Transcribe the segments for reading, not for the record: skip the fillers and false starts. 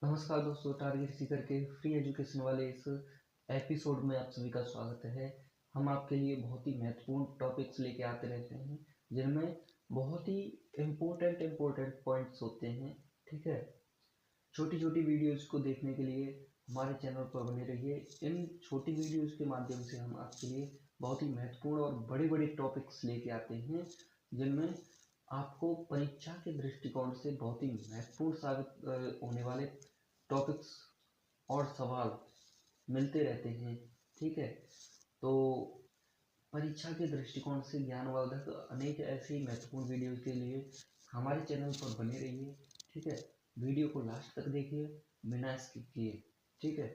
नमस्कार दोस्तों, टारगेट सीकर के फ्री एजुकेशन वाले इस एपिसोड में आप सभी का स्वागत है। हम आपके लिए बहुत ही महत्वपूर्ण टॉपिक्स लेके आते रहते हैं जिनमें बहुत ही इम्पोर्टेंट पॉइंट्स होते हैं। ठीक है, छोटी छोटी वीडियोस को देखने के लिए हमारे चैनल पर बने रहिए। इन छोटी वीडियोस के माध्यम से हम आपके लिए बहुत ही महत्वपूर्ण और बड़े बड़े टॉपिक्स लेके आते हैं जिनमें आपको परीक्षा के दृष्टिकोण से बहुत ही महत्वपूर्ण साबित होने वाले टॉपिक्स और सवाल मिलते रहते हैं। ठीक है, तो परीक्षा के दृष्टिकोण से ज्ञानवर्धक अनेक ऐसी महत्वपूर्ण वीडियो के लिए हमारे चैनल पर बने रहिए। ठीक है, वीडियो को लास्ट तक देखिए बिना स्किप किए। ठीक है,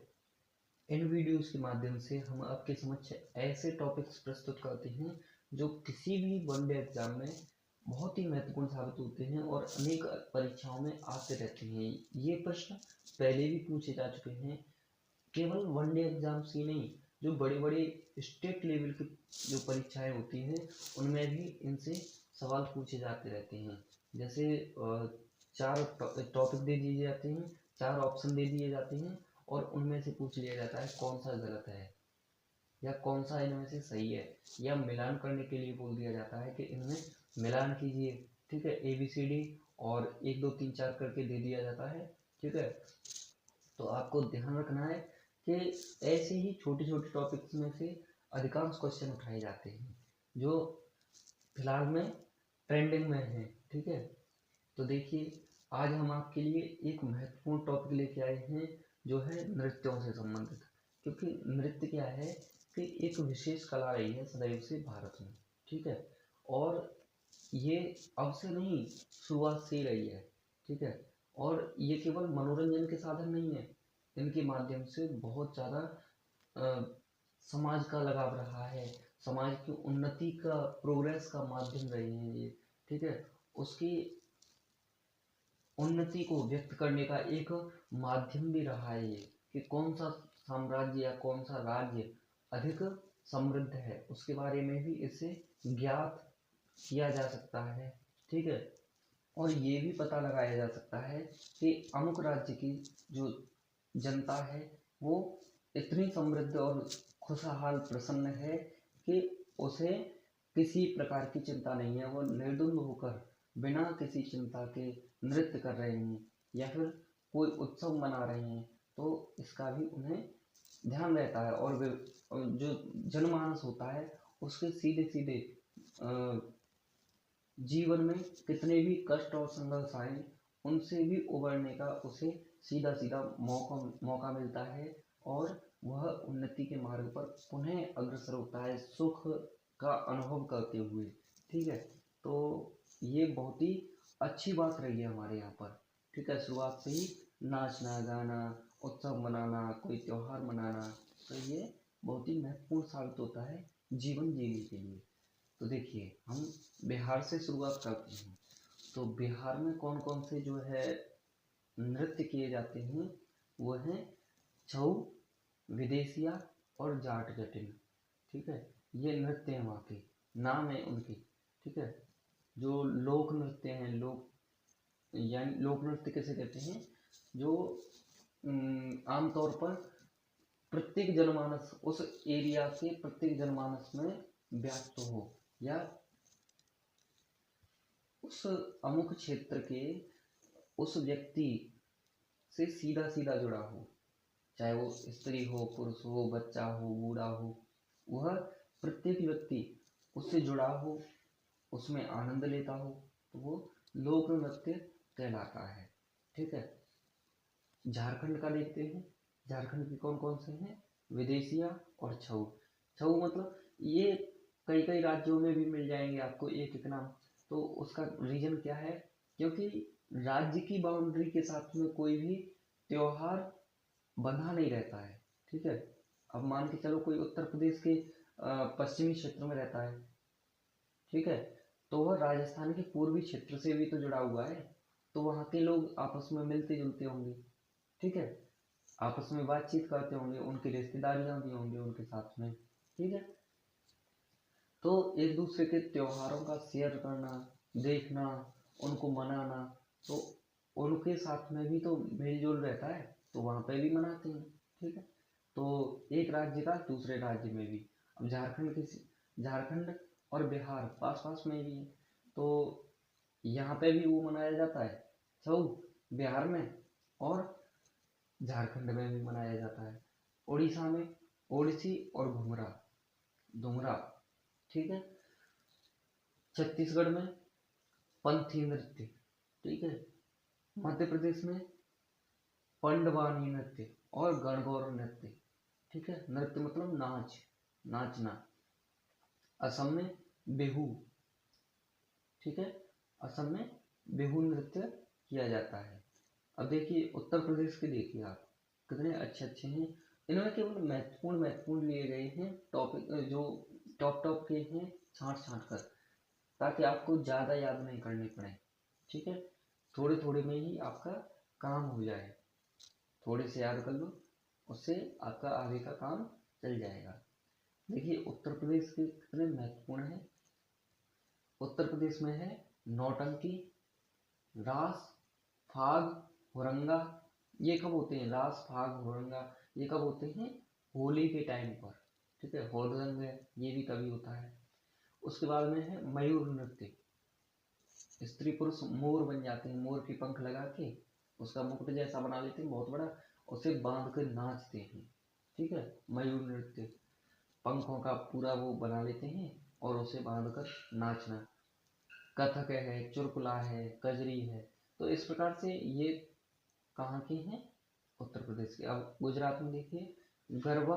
इन वीडियोस के माध्यम से हम आपके समक्ष ऐसे टॉपिक्स प्रस्तुत करते हैं जो किसी भी वनडे एग्जाम में बहुत ही महत्वपूर्ण साबित होते हैं और अनेक परीक्षाओं में आते रहते हैं। ये प्रश्न पहले भी पूछे जा चुके हैं। केवल वनडे एग्जाम्स ही नहीं, जो बड़े बड़े स्टेट लेवल की जो परीक्षाएं होती हैं उनमें भी इनसे सवाल पूछे जाते रहते हैं। जैसे 4 टॉपिक दे दिए जाते हैं, 4 ऑप्शन दे दिए जाते हैं और उनमें से पूछ लिया जाता है कौन सा गलत है या कौन सा इनमें से सही है, या मिलान करने के लिए बोल दिया जाता है कि इनमें मिलान कीजिए। ठीक है, ABCD और 1 2 3 4 करके दे दिया जाता है। ठीक है, तो आपको ध्यान रखना है कि ऐसे ही छोटे छोटे टॉपिक्स में से अधिकांश क्वेश्चन उठाए जाते हैं जो फिलहाल में ट्रेंडिंग में है। ठीक है, तो देखिए आज हम आपके लिए एक महत्वपूर्ण टॉपिक लेके आए हैं जो है नृत्यों से संबंधित। क्योंकि नृत्य क्या है कि एक विशेष कला रही है सदैव से भारत में। ठीक है, और ये अब से नहीं, शुरुआत से ही रही है। ठीक है, और ये केवल मनोरंजन के साधन नहीं है, इनके माध्यम से बहुत ज़्यादा समाज का लगाव रहा है, समाज की उन्नति का, प्रोग्रेस का माध्यम रहे हैं ये। ठीक है, उसकी उन्नति को व्यक्त करने का एक माध्यम भी रहा है ये, कि कौन सा साम्राज्य या कौन सा राज्य अधिक समृद्ध है उसके बारे में भी इससे ज्ञात किया जा सकता है। ठीक है, और ये भी पता लगाया जा सकता है कि अमुक राज्य की जो जनता है वो इतनी समृद्ध और खुशहाल प्रसन्न है कि उसे किसी प्रकार की चिंता नहीं है, वो निर्द्वंद होकर बिना किसी चिंता के नृत्य कर रहे हैं या फिर कोई उत्सव मना रहे हैं, तो इसका भी उन्हें ध्यान रहता है। और जो जनमानस होता है उसके सीधे सीधे जीवन में कितने भी कष्ट और संघर्ष आए उनसे भी उबरने का उसे सीधा सीधा मौका मिलता है और वह उन्नति के मार्ग पर पुनः अग्रसर होता है सुख का अनुभव करते हुए। ठीक है, तो ये बहुत ही अच्छी बात रही है हमारे यहाँ पर। ठीक है, शुरुआत से ही नाचना गाना, उत्सव मनाना, कोई त्योहार मनाना, तो ये बहुत ही महत्वपूर्ण साबित होता है जीवन जीने के लिए। तो देखिए हम बिहार से शुरुआत करते हैं। तो बिहार में कौन कौन से जो है नृत्य किए जाते हैं वो हैं छऊ, विदेशिया और जाट जटिन। ठीक है, ये नृत्य हैं वहाँ के, नाम है उनके। ठीक है, जो लोक नृत्य हैं, यानी लोक नृत्य कैसे कहते हैं, जो आमतौर पर प्रत्येक जनमानस, उस एरिया के प्रत्येक जनमानस में व्यक्त हो या उस अमुक क्षेत्र के उस व्यक्ति से सीधा सीधा जुड़ा हो, चाहे वो स्त्री हो, पुरुष हो, बच्चा हो, बूढ़ा हो, वह प्रत्येक व्यक्ति उससे जुड़ा हो, उसमें आनंद लेता हो, तो वो लोक नृत्य कहलाता है। ठीक है, झारखंड का देखते हैं। झारखंड के कौन कौन से हैं, विदेशिया और छऊ। छऊ मतलब ये कई कई राज्यों में भी मिल जाएंगे आपको एक एक नाम। तो उसका रीजन क्या है, क्योंकि राज्य की बाउंड्री के साथ में कोई भी त्योहार बंधा नहीं रहता है। ठीक है, अब मान के चलो कोई उत्तर प्रदेश के पश्चिमी क्षेत्र में रहता है। ठीक है, तो वह राजस्थान के पूर्वी क्षेत्र से भी तो जुड़ा हुआ है, तो वहाँ के लोग आपस में मिलते जुलते होंगे। ठीक है, आपस में बातचीत करते होंगे, उनकी रिश्तेदारियां भी होंगी उनके साथ में। ठीक है, तो एक दूसरे के त्योहारों का शेयर करना, देखना, उनको मनाना, तो उनके साथ में भी तो मेल जोल रहता है, तो वहाँ पे भी मनाते हैं। ठीक है, तो एक राज्य का दूसरे राज्य में भी, अब झारखंड और बिहार पास पास में भी है, तो यहाँ पे भी वो मनाया जाता है छऊ, बिहार में, और झारखंड में भी मनाया जाता है। उड़ीसा में ओडिसी और घुमरा घुमरा। ठीक है, छत्तीसगढ़ में पंथी नृत्य। ठीक है, मध्य प्रदेश में पंडवानी नृत्य और गणगौर नृत्य। ठीक है, नृत्य मतलब नाच, नाचना। असम में बिहू। ठीक है, असम में बिहू नृत्य किया जाता है। अब देखिए उत्तर प्रदेश के, देखिए आप कितने अच्छे अच्छे हैं। इन्होंने केवल महत्वपूर्ण लिए गए हैं टॉपिक, जो टॉप टॉप के हैं, छांट छांट कर, ताकि आपको ज़्यादा याद नहीं करने पड़े। ठीक है, थोड़े थोड़े में ही आपका काम हो जाए, थोड़े से याद कर लो, उससे आपका आगे का काम चल जाएगा। देखिए उत्तर प्रदेश के कितने महत्वपूर्ण हैं। उत्तर प्रदेश में है नौटंकी, रास, फाग, हुरंगा। ये कब होते हैं? रास, फाग, हुरंगा ये कब होते हैं? होली के टाइम पर। ठीक है, होरंग है, ये भी तभी होता है। उसके बाद में है मयूर नृत्य। स्त्री पुरुष मोर बन जाते हैं, मोर की पंख लगा के उसका मुकुट जैसा बना लेते हैं बहुत बड़ा, उसे बांध कर नाचते हैं। ठीक है, मयूर नृत्य, पंखों का पूरा वो बना लेते हैं और उसे बांध कर नाचना। कथक है, चुरकुला है, कजरी है। तो इस प्रकार से ये कहाँ के हैं? उत्तर प्रदेश के। अब गुजरात में देखिए गरबा,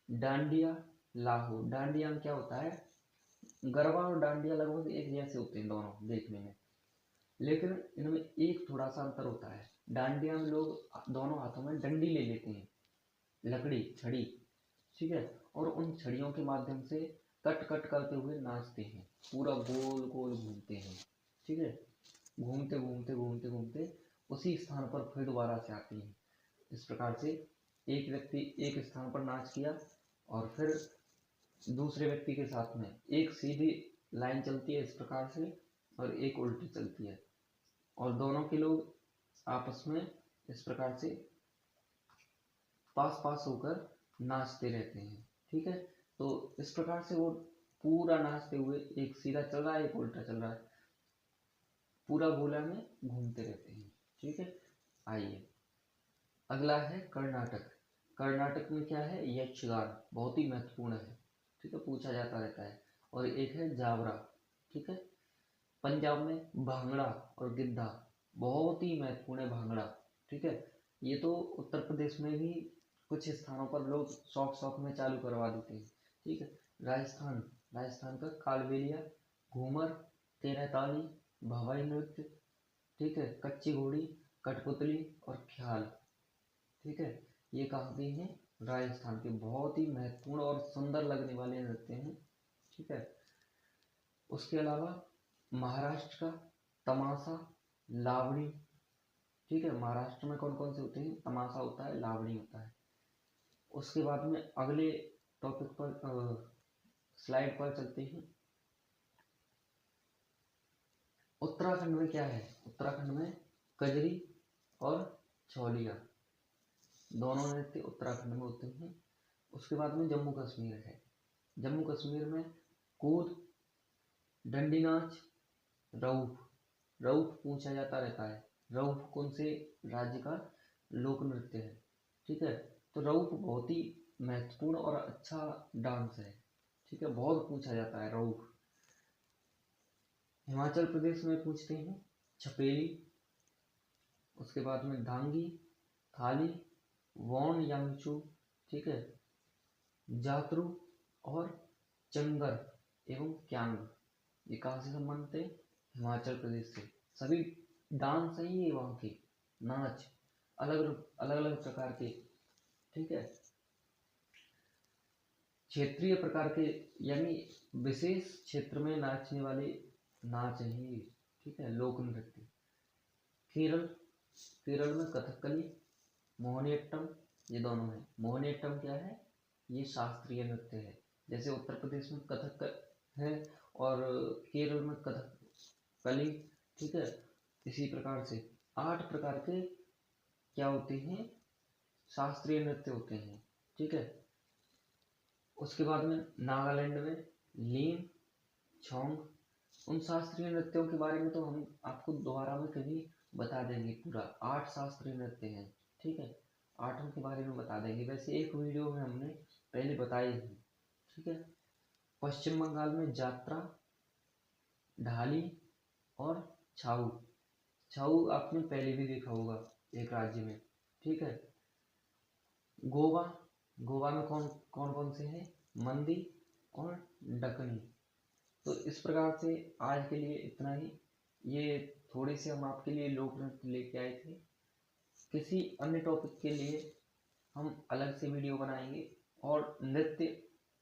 डांडिया, लाहो। डांडिया में क्या होता है? गरबा और डांडिया लगभग एक जैसे होते हैं दोनों देखने में, लेकिन इनमें एक थोड़ा सा अंतर होता है। डांडिया में लोग दोनों हाथों में डंडी ले लेते हैं, लकड़ी, छड़ी। ठीक है, और उन छड़ियों के माध्यम से कट कट करते हुए नाचते हैं, पूरा गोल गोल घूमते हैं। ठीक है, घूमते घूमते घूमते घूमते उसी स्थान पर फिर दोबारा से आती हैं। इस प्रकार से एक व्यक्ति एक स्थान पर नाच किया और फिर दूसरे व्यक्ति के साथ में एक सीधी लाइन चलती है इस प्रकार से, और एक उल्टी चलती है, और दोनों के लोग आपस में इस प्रकार से पास पास होकर नाचते रहते हैं। ठीक है, तो इस प्रकार से वो पूरा नाचते हुए, एक सीधा चल रहा है एक उल्टा चल रहा है, पूरा गोला में घूमते रहते हैं। ठीक है, आइए अगला है कर्नाटक। कर्नाटक में क्या है? यक्षगान, बहुत ही महत्वपूर्ण है। ठीक है, पूछा जाता रहता है। और एक है जावरा। ठीक है, पंजाब में भांगड़ा और गिद्धा, बहुत ही महत्वपूर्ण है भांगड़ा। ठीक है, ये तो उत्तर प्रदेश में भी कुछ स्थानों पर लोग शौक शौक में चालू करवा देते हैं। ठीक है, राजस्थान का कालबेलिया, घूमर, तेरह ताली, भवाई नृत्य। ठीक है, कच्ची घोड़ी, कठपुतली और ख्याल। ठीक है, ये कहाँ के हैं? राजस्थान के। बहुत ही महत्वपूर्ण और सुंदर लगने वाले नृत्य हैं। ठीक है, उसके अलावा महाराष्ट्र का तमाशा, लावणी। ठीक है, महाराष्ट्र में कौन कौन से होते हैं? तमाशा होता है, लावणी होता है। उसके बाद में अगले टॉपिक पर, स्लाइड पर चलते हैं। उत्तराखंड में क्या है? उत्तराखंड में कजरी और छौलिया, दोनों नृत्य उत्तराखंड में होते हैं। उसके बाद में जम्मू कश्मीर है। जम्मू कश्मीर में कूद, डंडी नाच, रऊफ। रऊफ पूछा जाता रहता है, रऊफ कौन से राज्य का लोक नृत्य है? ठीक है, तो रऊफ बहुत ही महत्वपूर्ण और अच्छा डांस है। ठीक है, बहुत पूछा जाता है रऊफ। हिमाचल प्रदेश में पूछते हैं छपेली। उसके बाद में धांगी, थाली, वॉन यांगचू। ठीक है, जातरू और चंगर एवं क्यांग, ये कहाँ से संबंधित है? हिमाचल प्रदेश से। सभी डांस है ये वहाँ के, नाच अलग अलग अलग प्रकार के। ठीक है, क्षेत्रीय प्रकार के, यानी विशेष क्षेत्र में नाचने वाले नाच है ये। ठीक है, लोक नृत्य। केरल में कथकली, मोहिनीअट्टम, ये दोनों है। मोहिनीअट्टम क्या है? ये शास्त्रीय नृत्य है। जैसे उत्तर प्रदेश में कथक है और केरल में कथकली। ठीक है, इसी प्रकार से 8 प्रकार के क्या होते हैं, शास्त्रीय नृत्य होते हैं। ठीक है। उसके बाद में नागालैंड में लीन, छोंग, उन शास्त्रीय नृत्यों के बारे में तो हम आपको दोबारा में कभी बता देंगे। पूरा 8 शास्त्रीय नृत्य हैं। ठीक है, 8 के बारे में बता देंगे। वैसे एक वीडियो में हमने पहले बताए हैं। ठीक है। पश्चिम बंगाल में जात्रा, ढाली और छाऊ। छाऊ आपने पहले भी देखा होगा एक राज्य में। ठीक है। गोवा, गोवा में कौन कौन कौन से हैं, मंदी और डकनी। तो इस प्रकार से आज के लिए इतना ही। ये थोड़े से हम आपके लिए लोक नृत्य लेके आए थे। किसी अन्य टॉपिक के लिए हम अलग से वीडियो बनाएंगे और नृत्य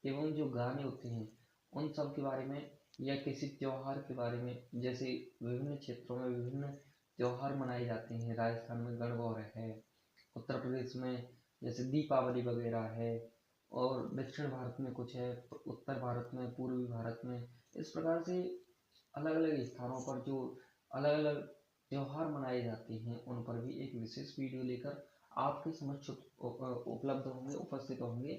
एवं जो गाने होते हैं उन सब के बारे में, या किसी त्योहार के बारे में। जैसे विभिन्न क्षेत्रों में विभिन्न त्योहार मनाए जाते हैं। राजस्थान में गणगौर है, उत्तर प्रदेश में जैसे दीपावली वगैरह है, और दक्षिण भारत में कुछ है, उत्तर भारत में, पूर्वी भारत में। इस प्रकार से अलग अलग स्थानों पर जो अलग अलग त्योहार मनाए जाते हैं उन पर भी एक विशेष वीडियो लेकर आपके समक्ष उपलब्ध होंगे, उपस्थित होंगे।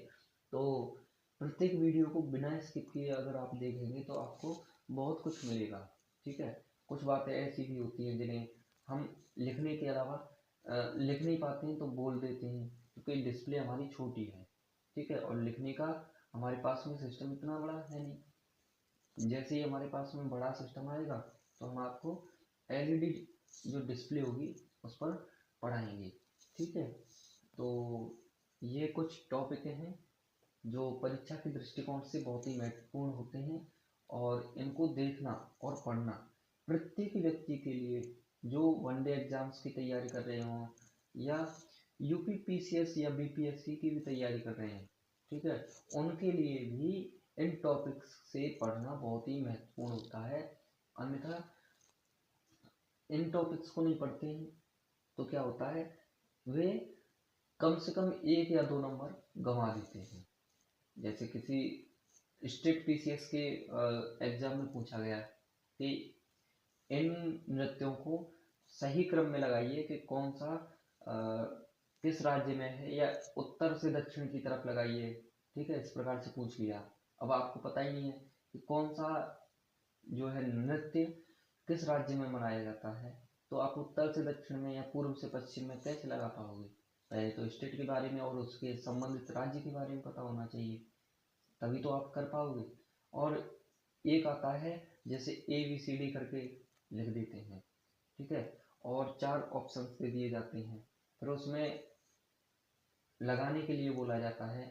तो प्रत्येक वीडियो को बिना स्किप किए अगर आप देखेंगे तो आपको बहुत कुछ मिलेगा। ठीक है। कुछ बातें ऐसी भी होती हैं जिन्हें हम लिखने के अलावा लिख नहीं पाते हैं तो बोल देते हैं, क्योंकि डिस्प्ले हमारी छोटी है। ठीक है। और लिखने का हमारे पास में सिस्टम इतना बड़ा है नहीं। जैसे ही हमारे पास में बड़ा सिस्टम आएगा तो हम आपको एलईडी जो डिस्प्ले होगी उस पर पढ़ाएंगे। ठीक है। तो ये कुछ टॉपिक हैं जो परीक्षा के दृष्टिकोण से बहुत ही महत्वपूर्ण होते हैं, और इनको देखना और पढ़ना प्रत्येक व्यक्ति के लिए जो वनडे एग्जाम्स की तैयारी कर रहे हों, या यूपी पीसीएस या बीपीएससी की भी तैयारी कर रहे हैं। ठीक है, उनके लिए भी इन टॉपिक्स से पढ़ना बहुत ही महत्वपूर्ण होता है। अन्यथा इन टॉपिक्स को नहीं पढ़ते हैं तो क्या होता है, वे कम से कम 1 या 2 नंबर गंवा देते हैं। जैसे किसी स्टेट पीसीएस के एग्जाम में पूछा गया कि इन नृत्यों को सही क्रम में लगाइए कि कौन सा किस राज्य में है, या उत्तर से दक्षिण की तरफ लगाइए। ठीक है, इस प्रकार से पूछ लिया। अब आपको पता ही नहीं है कि कौन सा जो है नृत्य किस राज्य में मनाया जाता है, तो आप उत्तर से दक्षिण में या पूर्व से पश्चिम में कैसे लगा पाओगे। पहले तो स्टेट के बारे में और उसके संबंधित राज्य के बारे में पता होना चाहिए, तभी तो आप कर पाओगे। और एक आता है जैसे ABCD करके लिख देते हैं। ठीक है, और 4 ऑप्शंस दे दिए जाते हैं। फिर उसमें लगाने के लिए बोला जाता है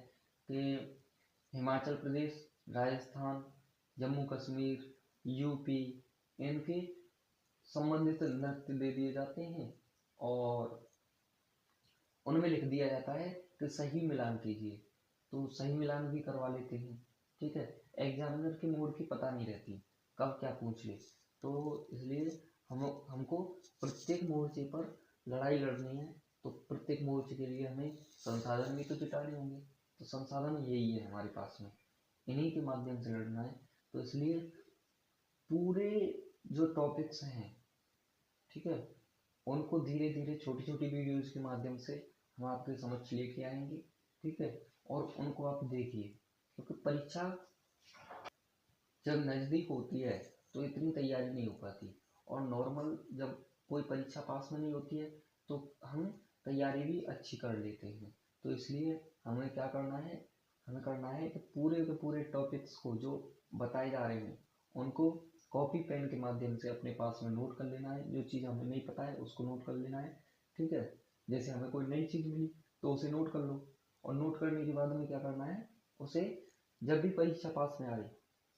कि हिमाचल प्रदेश, राजस्थान, जम्मू कश्मीर, यूपी, इनके संबंधित नृत्य दे दिए जाते हैं, और उनमें लिख दिया जाता है कि सही मिलान कीजिए। तो सही मिलान भी करवा लेते हैं। ठीक है, एग्जामिनर की मूड की पता नहीं रहती कब क्या पूछ ले, तो इसलिए हमको प्रत्येक मोर्चे पर लड़ाई लड़नी है। तो प्रत्येक मोर्चे के लिए हमें संसाधन भी तो जुटाने होंगे। तो संसाधन यही है हमारे पास में, इन्हीं के माध्यम से लड़ना है। तो इसलिए पूरे जो टॉपिक्स हैं, ठीक है, उनको धीरे धीरे छोटी छोटी वीडियोज के माध्यम से हम आपके समक्ष लेके आएंगे। ठीक है, और उनको आप देखिए, क्योंकि परीक्षा जब नज़दीक होती है तो इतनी तैयारी नहीं हो पाती, और नॉर्मल जब कोई परीक्षा पास में नहीं होती है तो हम तैयारी भी अच्छी कर लेते हैं। तो इसलिए हमें क्या करना है, हमें करना है कि पूरे के पूरे टॉपिक्स को जो बताए जा रहे हैं उनको कॉपी पेन के माध्यम से अपने पास में नोट कर लेना है। जो चीज़ हमें नहीं पता है उसको नोट कर लेना है। ठीक है, जैसे हमें कोई नई चीज़ मिली तो उसे नोट कर लो, और नोट करने के बाद में क्या करना है, उसे जब भी परीक्षा पास में आए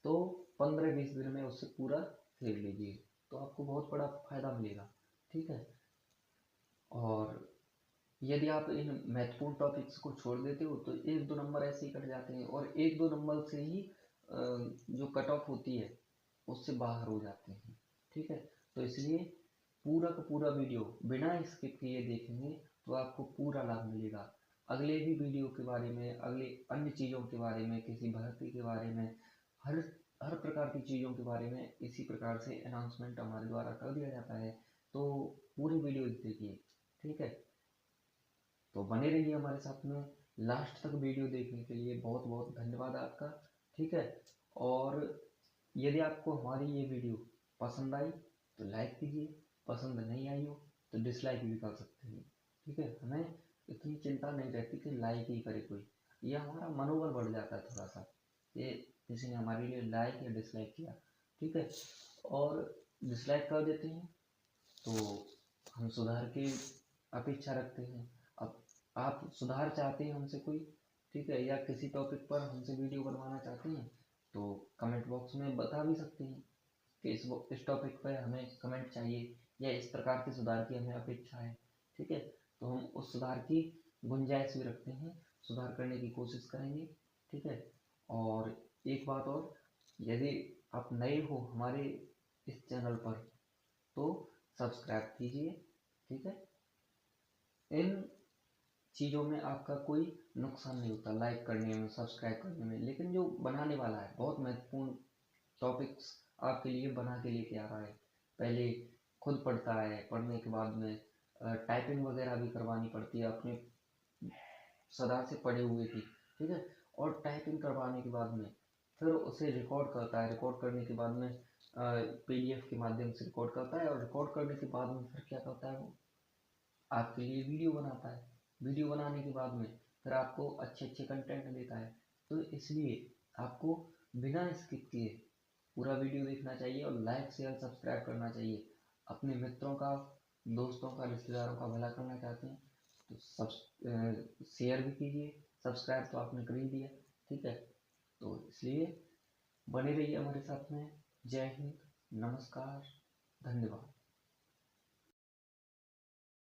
तो 15-20 दिन में उससे पूरा खेल लीजिए, तो आपको बहुत बड़ा फायदा मिलेगा। ठीक है, और यदि आप इन महत्वपूर्ण टॉपिक्स को छोड़ देते हो तो 1-2 नंबर ऐसे ही कट जाते हैं, और 1-2 नंबर से ही जो कट ऑफ होती है उससे बाहर हो जाते हैं। ठीक है, तो इसलिए पूरा का पूरा वीडियो बिना स्किप किए देखेंगे तो आपको पूरा लाभ मिलेगा। अगले भी वीडियो के बारे में, अगले अन्य चीज़ों के बारे में, किसी भर्ती के बारे में, हर हर प्रकार की चीज़ों के बारे में इसी प्रकार से अनाउंसमेंट हमारे द्वारा कर दिया जाता है। तो पूरी वीडियो देखिए, ठीक है। तो बने रहिए हमारे साथ में, लास्ट तक वीडियो देखने के लिए बहुत बहुत धन्यवाद आपका, ठीक है। और यदि आपको हमारी ये वीडियो पसंद आई तो लाइक कीजिए, पसंद नहीं आई हो तो डिसलाइक भी कर सकते हैं, ठीक है। हमें इतनी चिंता नहीं रहती कि लाइक ही करे कोई, ये हमारा मनोबल बढ़ जाता है थोड़ा सा, ये किसी ने हमारे लिए लाइक या डिसलाइक किया, ठीक है। और डिसलाइक कर देते हैं तो हम सुधार की अपेक्षा रखते हैं। अब आप सुधार चाहते हैं हमसे कोई, ठीक है, या किसी टॉपिक पर हमसे वीडियो बनवाना चाहते हैं तो कमेंट बॉक्स में बता भी सकते हैं कि इस टॉपिक पर हमें कमेंट चाहिए या इस प्रकार के सुधार की हमें अपेक्षा है, ठीक है। तो हम उस सुधार की गुंजाइश भी रखते हैं, सुधार करने की कोशिश करेंगे, ठीक है। और एक बात और, यदि आप नए हो हमारे इस चैनल पर तो सब्सक्राइब कीजिए, ठीक है। इन चीज़ों में आपका कोई नुकसान नहीं होता, लाइक करने में, सब्सक्राइब करने में, लेकिन जो बनाने वाला है बहुत महत्वपूर्ण टॉपिक्स आपके लिए बना के लेके आ रहा है। पहले खुद पढ़ता है, पढ़ने के बाद में टाइपिंग वगैरह भी करवानी पड़ती है, अपने सदा से पढ़े हुए थी, ठीक है। और टाइपिंग करवाने के बाद में फिर उसे रिकॉर्ड करता है, रिकॉर्ड करने के बाद में PDF के माध्यम से रिकॉर्ड करता है, और रिकॉर्ड करने के बाद में फिर क्या करता है वो आपके लिए वीडियो बनाता है। वीडियो बनाने के बाद में फिर आपको अच्छे अच्छे कंटेंट देता है। तो इसलिए आपको बिना स्किप किए पूरा वीडियो देखना चाहिए और लाइक शेयर सब्सक्राइब करना चाहिए। अपने मित्रों का, दोस्तों का, रिश्तेदारों का भला करना चाहते हैं तो सब शेयर भी कीजिए, सब्सक्राइब तो आपने कर ही दिया, ठीक है। तो इसलिए बने रहिए हमारे साथ में। जय हिंद, नमस्कार, धन्यवाद।